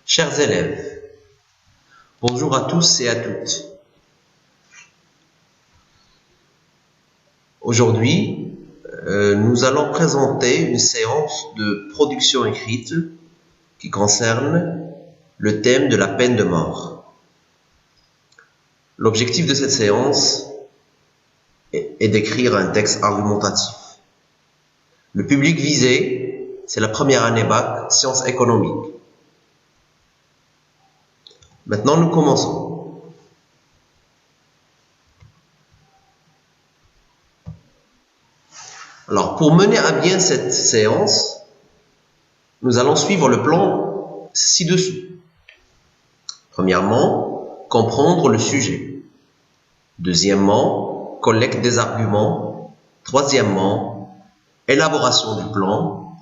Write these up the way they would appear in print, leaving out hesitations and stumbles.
Chers élèves, bonjour à tous et à toutes. Aujourd'hui, nous allons présenter une séance de production écrite qui concerne le thème de la peine de mort. L'objectif de cette séance est d'écrire un texte argumentatif. Le public visé, c'est la première année bac, sciences économiques. Maintenant, nous commençons. Alors, pour mener à bien cette séance, nous allons suivre le plan ci-dessous. Premièrement, comprendre le sujet. Deuxièmement, collecte des arguments. Troisièmement, élaboration du plan.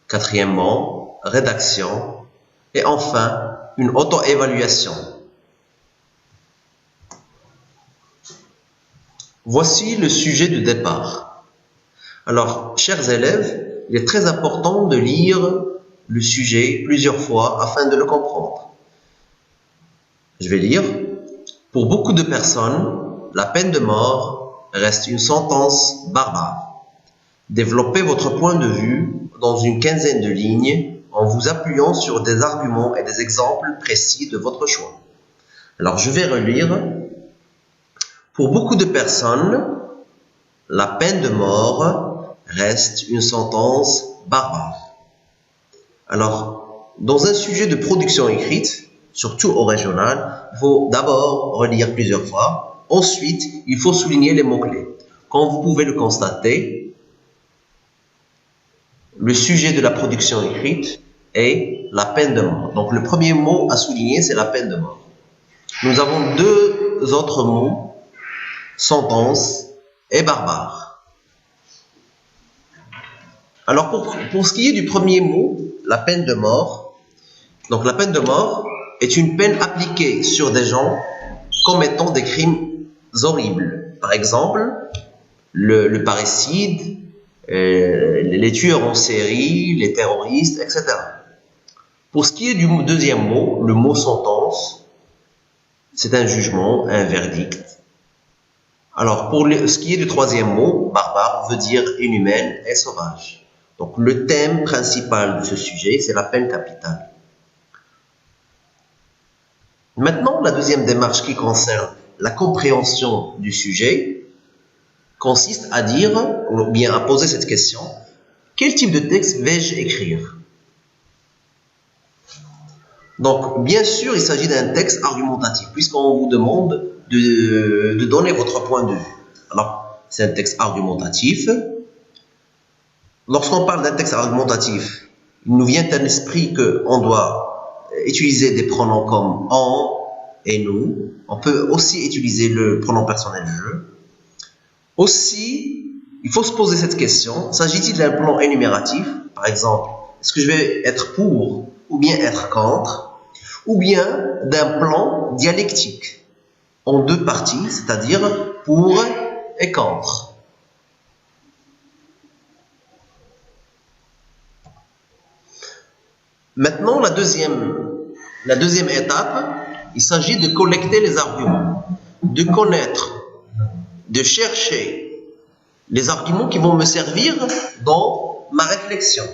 Quatrièmement, rédaction. Et enfin, une auto-évaluation. Voici le sujet de départ. Alors, chers élèves, il est très important de lire le sujet plusieurs fois afin de le comprendre. Je vais lire. Pour beaucoup de personnes, la peine de mort reste une sentence barbare. Développez votre point de vue dans une quinzaine de lignes en vous appuyant sur des arguments et des exemples précis de votre choix. Alors, je vais relire. Pour beaucoup de personnes, la peine de mort reste une sentence barbare. Alors, dans un sujet de production écrite, surtout au régional, il faut d'abord relire plusieurs fois. Ensuite, il faut souligner les mots-clés. Comme vous pouvez le constater, le sujet de la production écrite est la peine de mort. Donc, le premier mot à souligner, c'est la peine de mort. Nous avons deux autres mots, sentence et barbare. Alors, pour ce qui est du premier mot, la peine de mort, donc la peine de mort est une peine appliquée sur des gens commettant des crimes horribles. Par exemple, le parricide, les tueurs en série, les terroristes, etc. Pour ce qui est du deuxième mot, le mot sentence, c'est un jugement, un verdict. Alors, pour ce qui est du troisième mot, barbare veut dire inhumaine et sauvage. Donc, le thème principal de ce sujet, c'est la peine capitale. Maintenant, la deuxième démarche qui concerne la compréhension du sujet consiste à dire, ou bien à poser cette question, quel type de texte vais-je écrire? Donc, bien sûr, il s'agit d'un texte argumentatif, puisqu'on vous demande de donner votre point de vue. Alors, c'est un texte argumentatif. Lorsqu'on parle d'un texte argumentatif, il nous vient à l'esprit qu'on doit utiliser des pronoms comme on et nous. On peut aussi utiliser le pronom personnel je. Aussi, il faut se poser cette question, s'agit-il d'un plan énumératif? Par exemple, est-ce que je vais être pour ou bien être contre? Ou bien d'un plan dialectique en deux parties, c'est-à-dire pour et contre. Maintenant, la deuxième étape, il s'agit de collecter les arguments, de connaître, de chercher les arguments qui vont me servir dans ma réflexion.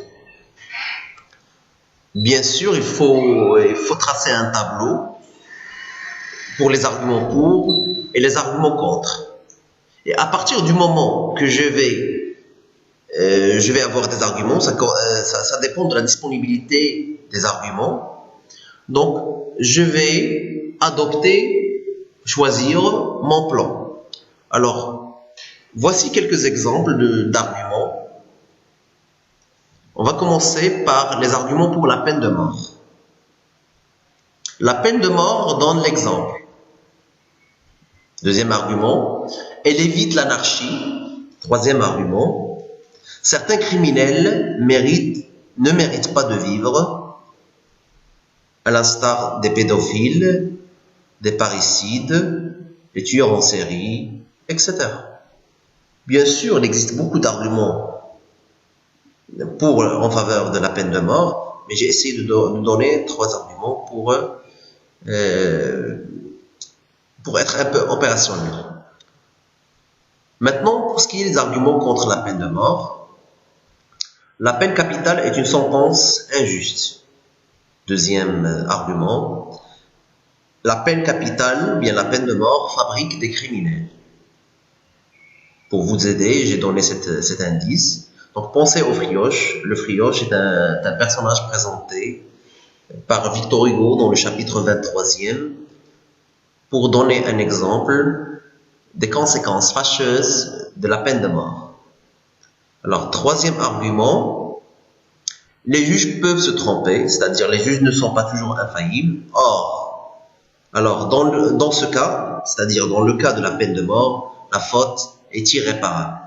Bien sûr, il faut tracer un tableau pour les arguments pour et les arguments contre. Et à partir du moment que je vais avoir des arguments, ça dépend de la disponibilité des arguments. Donc, je vais choisir mon plan. Alors, voici quelques exemples d'arguments. On va commencer par les arguments pour la peine de mort. La peine de mort donne l'exemple. Deuxième argument, elle évite l'anarchie. Troisième argument, certains criminels ne méritent pas de vivre, à l'instar des pédophiles, des parricides, des tueurs en série, etc. Bien sûr, il existe beaucoup d'arguments en faveur de la peine de mort, mais j'ai essayé de donner 3 arguments pour être un peu opérationnel. Maintenant, pour ce qui est des arguments contre la peine de mort, la peine capitale est une sentence injuste. Deuxième argument, la peine capitale, ou bien la peine de mort, fabrique des criminels. Pour vous aider, j'ai donné cet indice. Donc, pensez au Frioche. Le Frioche est un personnage présenté par Victor Hugo dans le chapitre 23e pour donner un exemple des conséquences fâcheuses de la peine de mort. Alors, troisième argument, les juges peuvent se tromper, c'est-à-dire les juges ne sont pas toujours infaillibles. Or, alors dans ce cas, c'est-à-dire dans le cas de la peine de mort, la faute est irréparable.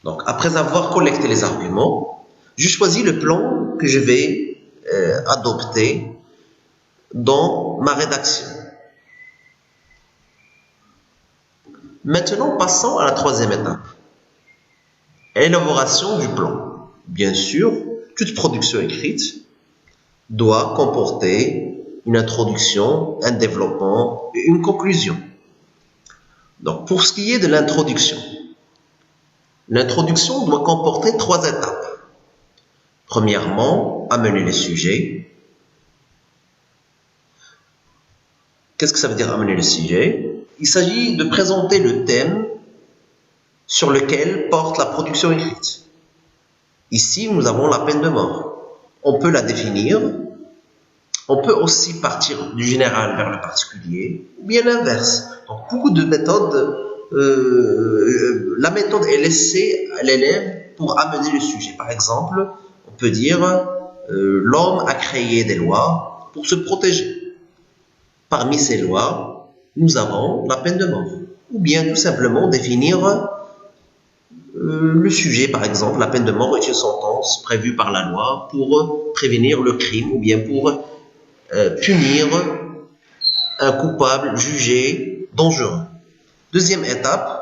Donc, après avoir collecté les arguments, je choisis le plan que je vais adopter dans ma rédaction. Maintenant, passons à la troisième étape. Élaboration du plan. Bien sûr, toute production écrite doit comporter une introduction, un développement et une conclusion. Donc, pour ce qui est de l'introduction doit comporter 3 étapes. Premièrement, amener les sujets. Qu'est-ce que ça veut dire amener le sujet? Il s'agit de présenter le thème sur lequel porte la production écrite. Ici, nous avons la peine de mort. On peut la définir. On peut aussi partir du général vers le particulier, ou bien l'inverse. Donc, beaucoup de méthodes. La méthode est laissée à l'élève pour amener le sujet. Par exemple, on peut dire l'homme a créé des lois pour se protéger. Parmi ces lois, nous avons la peine de mort. Ou bien tout simplement définir le sujet. Par exemple, la peine de mort est une sentence prévue par la loi pour prévenir le crime ou bien pour punir un coupable jugé dangereux. Deuxième étape,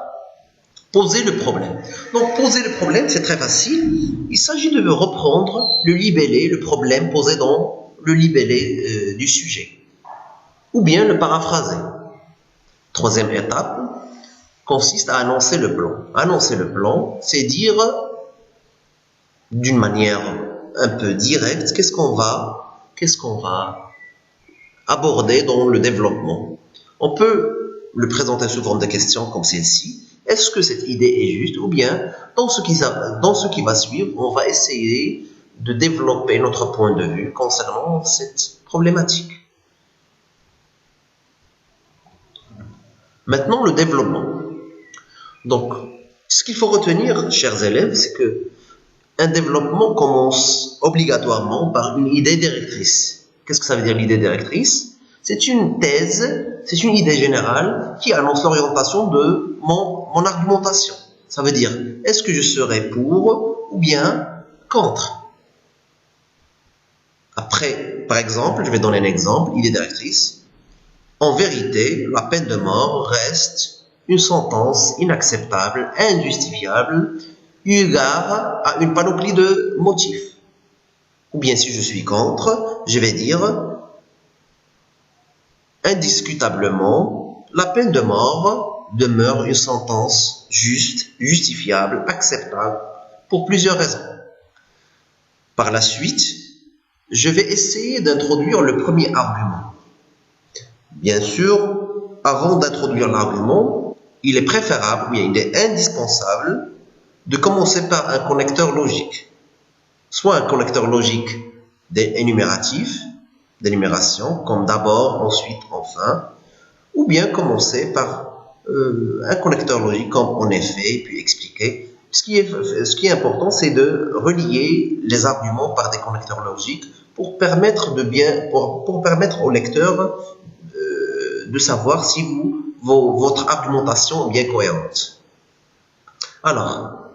poser le problème. Donc, poser le problème, c'est très facile. Il s'agit de reprendre le libellé, le problème posé dans le libellé du sujet. Ou bien le paraphraser. Troisième étape consiste à annoncer le plan. Annoncer le plan, c'est dire d'une manière un peu directe qu'est-ce qu'on va aborder dans le développement. On peut le présenter sous forme de questions comme celle-ci. Est-ce que cette idée est juste? Ou bien, dans ce qui va suivre, on va essayer de développer notre point de vue concernant cette problématique. Maintenant, le développement. Donc, ce qu'il faut retenir, chers élèves, c'est que un développement commence obligatoirement par une idée directrice. Qu'est-ce que ça veut dire l'idée directrice? C'est une thèse, c'est une idée générale qui annonce l'orientation de mon argumentation. Ça veut dire, est-ce que je serai pour ou bien contre? Après, par exemple, je vais donner un exemple, idée directrice. En vérité, la peine de mort reste une sentence inacceptable, injustifiable, eu égard à une panoplie de motifs. Ou bien si je suis contre, je vais dire indiscutablement, la peine de mort demeure une sentence juste, justifiable, acceptable pour plusieurs raisons. Par la suite, je vais essayer d'introduire le premier argument. Bien sûr, avant d'introduire l'argument, il est préférable, bien il est indispensable de commencer par un connecteur logique. Soit un connecteur logique d'énumération, comme d'abord, ensuite, enfin, ou bien commencer par un connecteur logique comme on est fait, puis expliquer. Ce qui est important, c'est de relier les arguments par des connecteurs logiques pour permettre au lecteur de savoir si votre argumentation est bien cohérente. Alors,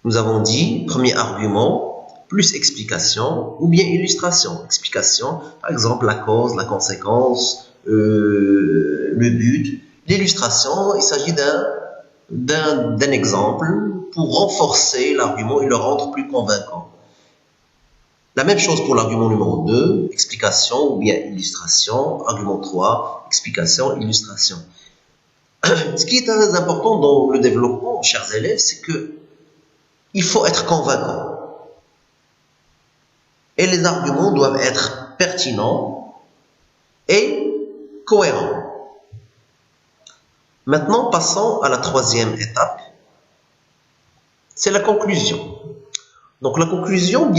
nous avons dit, premier argument, plus explication ou bien illustration. Explication, par exemple, la cause, la conséquence, le but. L'illustration, il s'agit d'un exemple pour renforcer l'argument et le rendre plus convaincant. La même chose pour l'argument numéro 2, explication ou bien illustration. Argument 3, explication, illustration. Ce qui est très important dans le développement, chers élèves, c'est que il faut être convaincant. Et les arguments doivent être pertinents et cohérents. Maintenant, passons à la troisième étape. C'est la conclusion. Donc la conclusion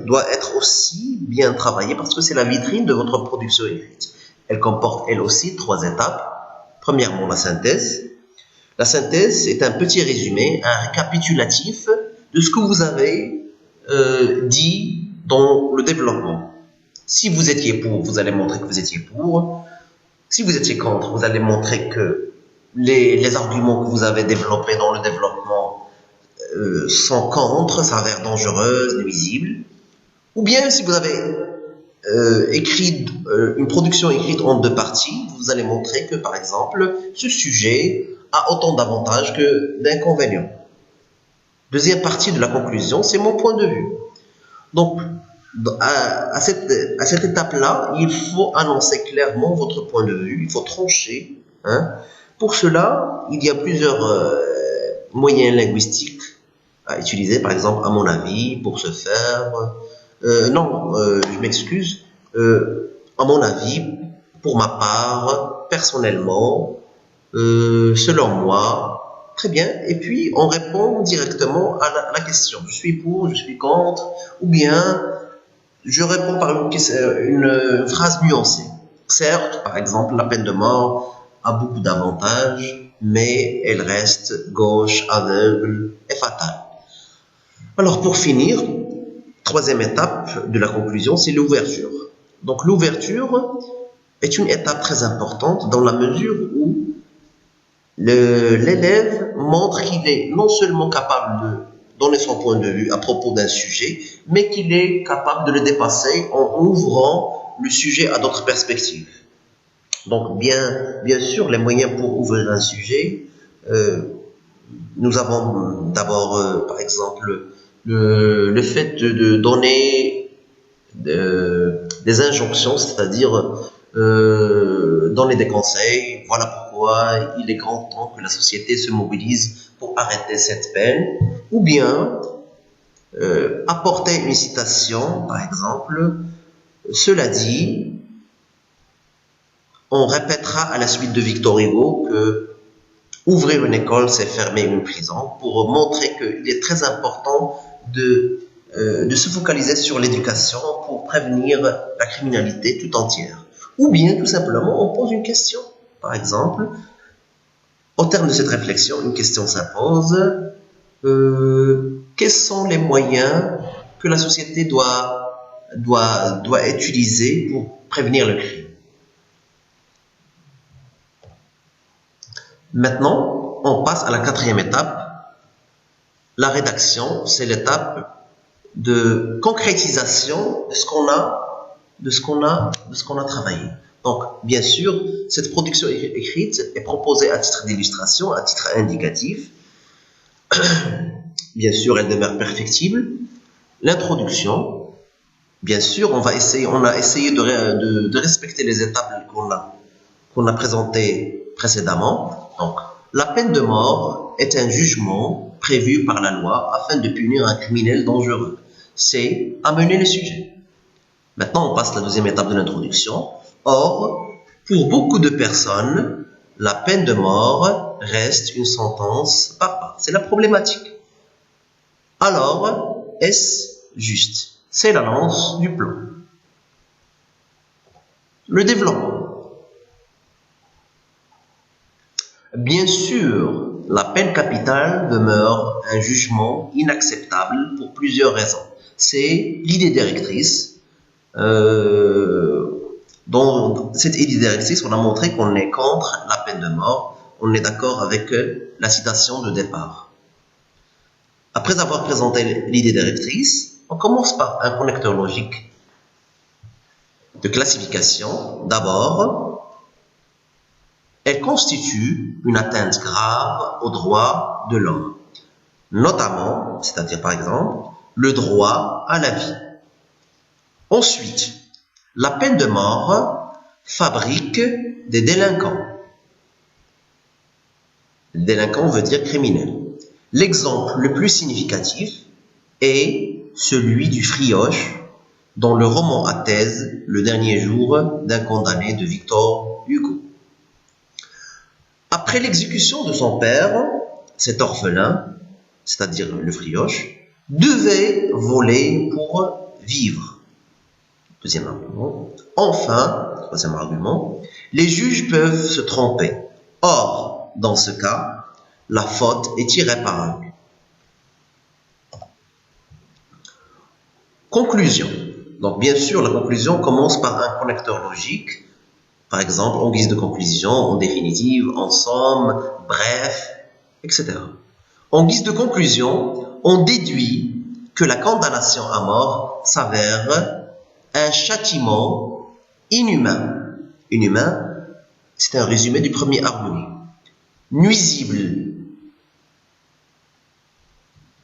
doit être aussi bien travaillée parce que c'est la vitrine de votre production écrite. Elle comporte elle aussi 3 étapes. Premièrement, la synthèse. La synthèse est un petit résumé, un récapitulatif de ce que vous avez dit dans le développement. Si vous étiez pour, vous allez montrer que vous étiez pour. Si vous étiez contre, vous allez montrer que les arguments que vous avez développés dans le développement sont contre, s'avèrent dangereuses, nuisibles. Ou bien si vous avez écrit une production écrite en 2 parties, vous allez montrer que, par exemple, ce sujet a autant d'avantages que d'inconvénients. Deuxième partie de la conclusion, c'est mon point de vue. Donc, à cette étape-là, il faut annoncer clairement votre point de vue, il faut trancher. Pour cela, il y a plusieurs moyens linguistiques à utiliser, par exemple, à mon avis, pour ce faire. Je m'excuse. À mon avis, pour ma part, personnellement, selon moi, très bien. Et puis, on répond directement à la question. Je suis pour, je suis contre, ou bien je réponds par une phrase nuancée. Certes, par exemple, la peine de mort a beaucoup d'avantages, mais elle reste gauche, aveugle et fatale. Alors, pour finir, troisième étape de la conclusion, c'est l'ouverture. Donc, l'ouverture est une étape très importante dans la mesure où l'élève montre qu'il est non seulement capable de donner son point de vue à propos d'un sujet, mais qu'il est capable de le dépasser en ouvrant le sujet à d'autres perspectives. Donc, bien sûr, les moyens pour ouvrir un sujet, nous avons d'abord, par exemple, le fait de donner des injonctions, c'est-à-dire donner des conseils. Voilà pourquoi il est grand temps que la société se mobilise pour arrêter cette peine, ou bien apporter une citation, par exemple. Cela dit, on répétera à la suite de Victor Hugo que ouvrir une école, c'est fermer une prison, pour montrer qu'il est très important de se focaliser sur l'éducation pour prévenir la criminalité tout entière. Ou bien, tout simplement, on pose une question. Par exemple, au terme de cette réflexion, une question s'impose. Quels sont les moyens que la société doit utiliser pour prévenir le crime? Maintenant, on passe à la 4e étape. La rédaction, c'est l'étape de concrétisation de ce qu'on a travaillé. Donc, bien sûr, cette production écrite est proposée à titre d'illustration, à titre indicatif. Bien sûr, elle demeure perfectible. L'introduction, bien sûr, on a essayé de respecter les étapes qu'on a présentées précédemment. Donc, la peine de mort est un jugement prévu par la loi afin de punir un criminel dangereux. C'est amener le sujet. Maintenant, on passe à la 2e étape de l'introduction. Or, pour beaucoup de personnes, la peine de mort reste une sentence barbare. C'est la problématique. Alors, est-ce juste? C'est l'annonce du plan. Le développement. Bien sûr, la peine capitale demeure un jugement inacceptable pour plusieurs raisons. C'est l'idée directrice. Dans cette idée directrice, on a montré qu'on est contre la peine de mort. On est d'accord avec la citation de départ. Après avoir présenté l'idée directrice, on commence par un connecteur logique de classification. D'abord, elle constitue une atteinte grave aux droits de l'homme, notamment, c'est-à-dire par exemple, le droit à la vie. Ensuite, la peine de mort fabrique des délinquants. Délinquant veut dire criminel. L'exemple le plus significatif est celui du Frioche dans le roman à thèse Le dernier jour d'un condamné de Victor Hugo. Après l'exécution de son père, cet orphelin, c'est-à-dire le Frioche, devait voler pour vivre. Deuxième argument. Enfin, troisième argument, les juges peuvent se tromper. Or, dans ce cas, la faute est irréparable. Conclusion. Donc, bien sûr, la conclusion commence par un connecteur logique. Par exemple, en guise de conclusion, en définitive, en somme, bref, etc. En guise de conclusion, on déduit que la condamnation à mort s'avère un châtiment inhumain. Inhumain, c'est un résumé du premier argument. Nuisible,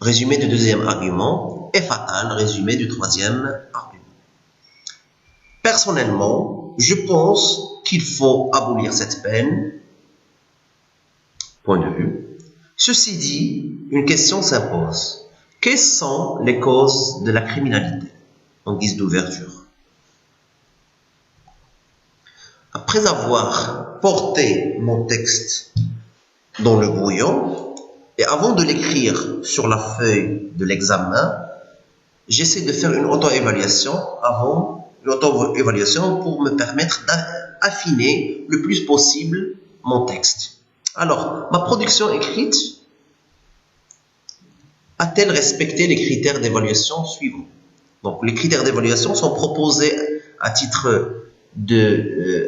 résumé du deuxième argument, et fatal, résumé du troisième argument. Personnellement, je pense qu'il faut abolir cette peine. Point de vue. Ceci dit, une question s'impose. Quelles sont les causes de la criminalité? En guise d'ouverture. Après avoir porté mon texte dans le brouillon, et avant de l'écrire sur la feuille de l'examen, j'essaie de faire une auto-évaluation pour me permettre d'affiner le plus possible mon texte. Alors, ma production écrite a-t-elle respecté les critères d'évaluation suivants? Donc, les critères d'évaluation sont proposés à titre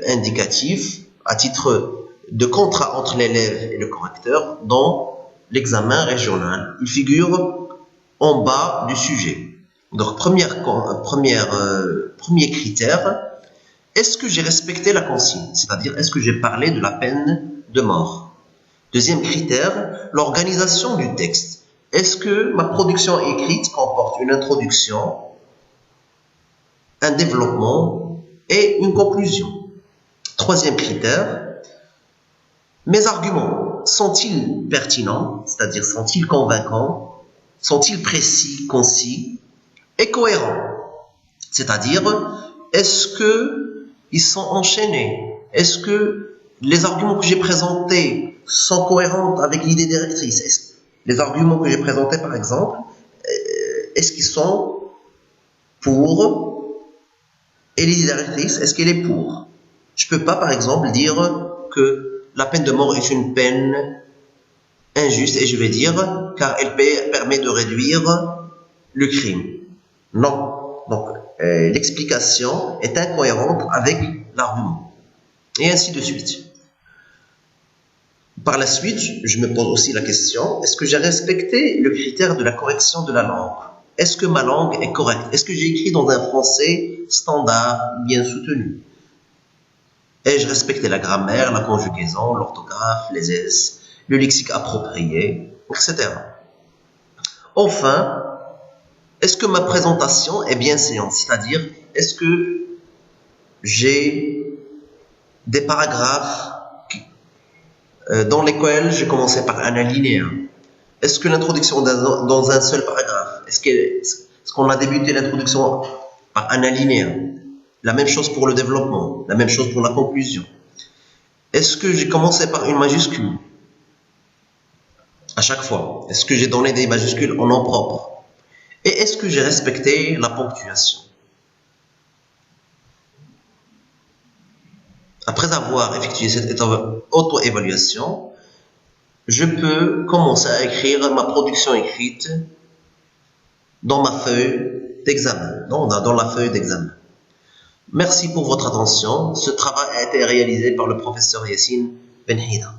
indicatif, à titre de contrat entre l'élève et le correcteur dans l'examen régional. Ils figurent en bas du sujet. Donc, premier critère, est-ce que j'ai respecté la consigne? C'est-à-dire, est-ce que j'ai parlé de la peine de mort? Deuxième critère, l'organisation du texte. Est-ce que ma production écrite comporte une introduction, un développement et une conclusion? Troisième critère, mes arguments sont-ils pertinents, c'est-à-dire sont-ils convaincants, sont-ils précis, concis et cohérents? C'est-à-dire, est-ce qu'ils sont enchaînés? Est-ce que les arguments que j'ai présentés sont cohérents avec l'idée directrice? Les arguments que j'ai présentés, par exemple, est-ce qu'ils sont pour et l'idée directrice, est-ce qu'elle est pour? Je ne peux pas, par exemple, dire que la peine de mort est une peine injuste et je vais dire car elle permet de réduire le crime. Non. Donc, l'explication est incohérente avec l'argument. Et ainsi de suite. Par la suite, je me pose aussi la question, est-ce que j'ai respecté le critère de la correction de la langue? Est-ce que ma langue est correcte? Est-ce que j'ai écrit dans un français standard, bien soutenu? Ai-je respecté la grammaire, la conjugaison, l'orthographe, les S, le lexique approprié, etc. Enfin, est-ce que ma présentation est bien séante? C'est-à-dire, est-ce que j'ai des paragraphes dans lesquels j'ai commencé par un alinéa? Est-ce que l'introduction dans un seul paragraphe? Est-ce qu'on a débuté l'introduction par un alinéa? La même chose pour le développement, la même chose pour la conclusion. Est-ce que j'ai commencé par une majuscule à chaque fois? Est-ce que j'ai donné des majuscules en nom propre? Et est-ce que j'ai respecté la ponctuation? Après avoir effectué cette auto-évaluation, je peux commencer à écrire ma production écrite dans ma feuille d'examen, dans la feuille d'examen. Merci pour votre attention. Ce travail a été réalisé par le professeur Yassine Benhida.